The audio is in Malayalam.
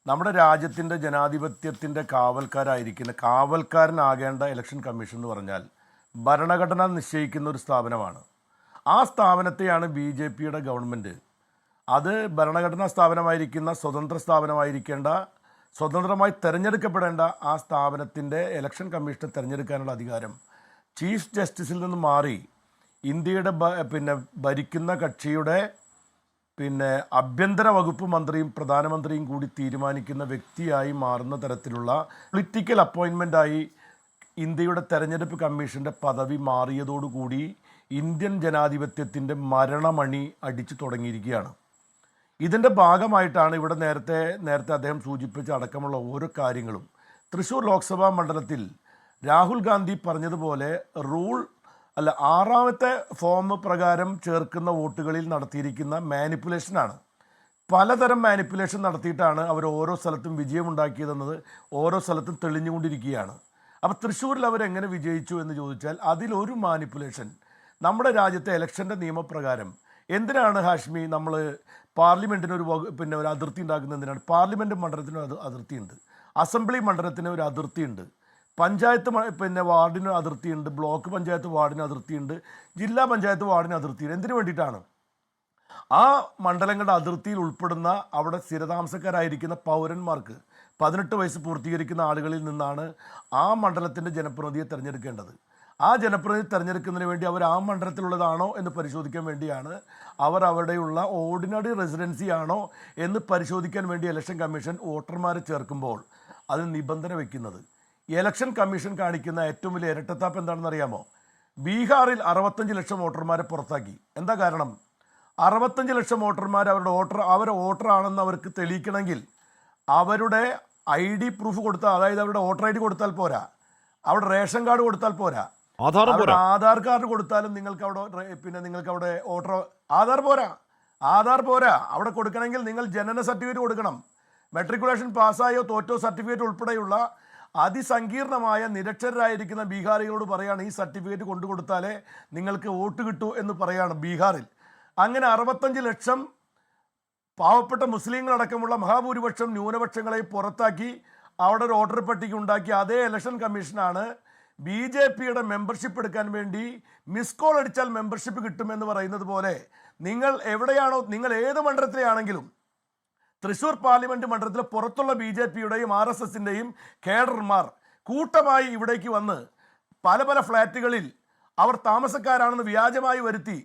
നമ്മുടെ രാജ്യത്തിൻ്റെ ജനാധിപത്യത്തിൻ്റെ കാവൽക്കാരനാകേണ്ട ഇലക്ഷൻ കമ്മീഷൻ എന്ന് പറഞ്ഞാൽ ഭരണഘടന നിശ്ചയിക്കുന്ന ഒരു സ്ഥാപനമാണ്. ആ സ്ഥാപനത്തെയാണ് BJPയുടെ ഗവൺമെൻറ് അത് ഭരണഘടനാ സ്ഥാപനമായിരിക്കുന്ന സ്വതന്ത്ര സ്ഥാപനമായിരിക്കേണ്ട സ്വതന്ത്രമായി തിരഞ്ഞെടുക്കപ്പെടേണ്ട ആ സ്ഥാപനത്തിൻ്റെ ഇലക്ഷൻ കമ്മീഷനെ തിരഞ്ഞെടുക്കാനുള്ള അധികാരം ചീഫ് ജസ്റ്റിസിൽ നിന്ന് മാറി ഇന്ത്യയുടെ ഭരിക്കുന്ന കക്ഷിയുടെ ആഭ്യന്തര വകുപ്പ് മന്ത്രിയും പ്രധാനമന്ത്രിയും കൂടി തീരുമാനിക്കുന്ന വ്യക്തിയായി മാറുന്ന തരത്തിലുള്ള പൊളിറ്റിക്കൽ അപ്പോയിൻമെൻ്റായി ഇന്ത്യയുടെ തെരഞ്ഞെടുപ്പ് കമ്മീഷൻ്റെ പദവി മാറിയതോടുകൂടി ഇന്ത്യൻ ജനാധിപത്യത്തിൻ്റെ മരണമണി അടിച്ചു തുടങ്ങിയിരിക്കുകയാണ്. ഇതിൻ്റെ ഭാഗമായിട്ടാണ് ഇവിടെ നേരത്തെ അദ്ദേഹം സൂചിപ്പിച്ച അടക്കമുള്ള ഓരോ കാര്യങ്ങളും. തൃശ്ശൂർ ലോക്സഭാ മണ്ഡലത്തിൽ രാഹുൽ ഗാന്ധി പറഞ്ഞതുപോലെ ആറാമത്തെ ഫോം പ്രകാരം ചേർക്കുന്ന വോട്ടുകളിൽ നടത്തിയിരിക്കുന്ന മാനിപ്പുലേഷനാണ്. പലതരം മാനിപ്പുലേഷൻ നടത്തിയിട്ടാണ് അവർ ഓരോ സ്ഥലത്തും വിജയമുണ്ടാക്കിയതെന്നത് ഓരോ സ്ഥലത്തും തെളിഞ്ഞുകൊണ്ടിരിക്കുകയാണ്. അപ്പോൾ തൃശ്ശൂരിൽ അവരെങ്ങനെ വിജയിച്ചു എന്ന് ചോദിച്ചാൽ അതിലൊരു മാനിപ്പുലേഷൻ നമ്മുടെ രാജ്യത്തെ ഇലക്ഷൻ്റെ നിയമപ്രകാരം എന്തിനാണ് ഹാഷ്മി നമ്മൾ പാർലമെൻറ്റിനൊരു ഒരു അതിർത്തി ഉണ്ടാക്കുന്നത്? എന്തിനാണ്? പാർലമെൻറ്റ് മണ്ഡലത്തിന് അതിർത്തിയുണ്ട്, അസംബ്ലി മണ്ഡലത്തിന് ഒരു അതിർത്തിയുണ്ട്, പഞ്ചായത്ത് വാർഡിന് അതിർത്തിയുണ്ട്, ബ്ലോക്ക് പഞ്ചായത്ത് വാർഡിന് അതിർത്തിയുണ്ട്, ജില്ലാ പഞ്ചായത്ത് വാർഡിന് അതിർത്തിയുണ്ട്. എന്തിനു വേണ്ടിയിട്ടാണ്? ആ മണ്ഡലങ്ങളുടെ അതിർത്തിയിൽ ഉൾപ്പെടുന്ന അവിടെ സ്ഥിരതാമസക്കാരായിരിക്കുന്ന പൗരന്മാർക്ക് 18 വയസ്സ് പൂർത്തീകരിക്കുന്ന ആളുകളിൽ നിന്നാണ് ആ മണ്ഡലത്തിൻ്റെ ജനപ്രതിനിധിയെ തിരഞ്ഞെടുക്കേണ്ടത്. ആ ജനപ്രതിനിധി തിരഞ്ഞെടുക്കുന്നതിന് വേണ്ടി അവർ ആ മണ്ഡലത്തിലുള്ളതാണോ എന്ന് പരിശോധിക്കാൻ വേണ്ടിയാണ്, അവർ അവിടെയുള്ള ഓർഡിനറി റെസിഡൻസി ആണോ എന്ന് പരിശോധിക്കാൻ വേണ്ടി ഇലക്ഷൻ കമ്മീഷൻ വോട്ടർമാരെ ചേർക്കുമ്പോൾ അതിന് നിബന്ധന വയ്ക്കുന്നത്. ഇലക്ഷൻ കമ്മീഷൻ കാണിക്കുന്ന ഏറ്റവും വലിയ ഇരട്ടത്താപ്പ് എന്താണെന്ന് അറിയാമോ? ബീഹാറിൽ 65 ലക്ഷം വോട്ടർമാരെ പുറത്താക്കി. എന്താ കാരണം? 65 ലക്ഷം വോട്ടർമാർ അവരെ വോട്ടറാണെന്ന് അവർക്ക് തെളിയിക്കണമെങ്കിൽ അവരുടെ ID പ്രൂഫ് കൊടുത്താൽ, അതായത് അവരുടെ വോട്ടർ ID കൊടുത്താൽ പോരാ, അവിടെ റേഷൻ കാർഡ് കൊടുത്താൽ പോരാ, ആധാർ കാർഡ് കൊടുത്താലും നിങ്ങൾക്ക് അവിടെ വോട്ടർ ആധാർ പോരാ. അവിടെ കൊടുക്കണമെങ്കിൽ നിങ്ങൾ ജനന സർട്ടിഫിക്കറ്റ് കൊടുക്കണം. മെട്രിക്കുലേഷൻ പാസ്സായോ തോറ്റോ സർട്ടിഫിക്കറ്റ് ഉൾപ്പെടെയുള്ള അതിസങ്കീർണമായ നിരക്ഷരരായിരിക്കുന്ന ബീഹാറികളോട് പറയാണ് ഈ സർട്ടിഫിക്കറ്റ് കൊണ്ടുകൊടുത്താലേ നിങ്ങൾക്ക് വോട്ട് കിട്ടൂ എന്ന് പറയാണ് ബീഹാറിൽ. അങ്ങനെ 65 ലക്ഷം പാവപ്പെട്ട മുസ്ലിങ്ങളടക്കമുള്ള മഹാഭൂരിപക്ഷം ന്യൂനപക്ഷങ്ങളെ പുറത്താക്കി അവിടെ ഒരു വോട്ടർ പട്ടിക ഉണ്ടാക്കി അതേ ഇലക്ഷൻ കമ്മീഷനാണ് BJPയുടെ മെമ്പർഷിപ്പ് എടുക്കാൻ വേണ്ടി മിസ് കോൾ അടിച്ചാൽ മെമ്പർഷിപ്പ് കിട്ടുമെന്ന് പറയുന്നത് പോലെ നിങ്ങൾ എവിടെയാണോ, നിങ്ങൾ ഏത് മണ്ഡലത്തിലെയാണെങ്കിലും തൃശ്ശൂർ പാർലമെൻറ്റ് മണ്ഡലത്തിലെ പുറത്തുള്ള BJPയുടെയും RSSൻ്റെയും കേഡർമാർ കൂട്ടമായി ഇവിടേക്ക് വന്ന് പല ഫ്ലാറ്റുകളിൽ അവർ താമസക്കാരാണെന്ന് വ്യാജമായി വരുത്തി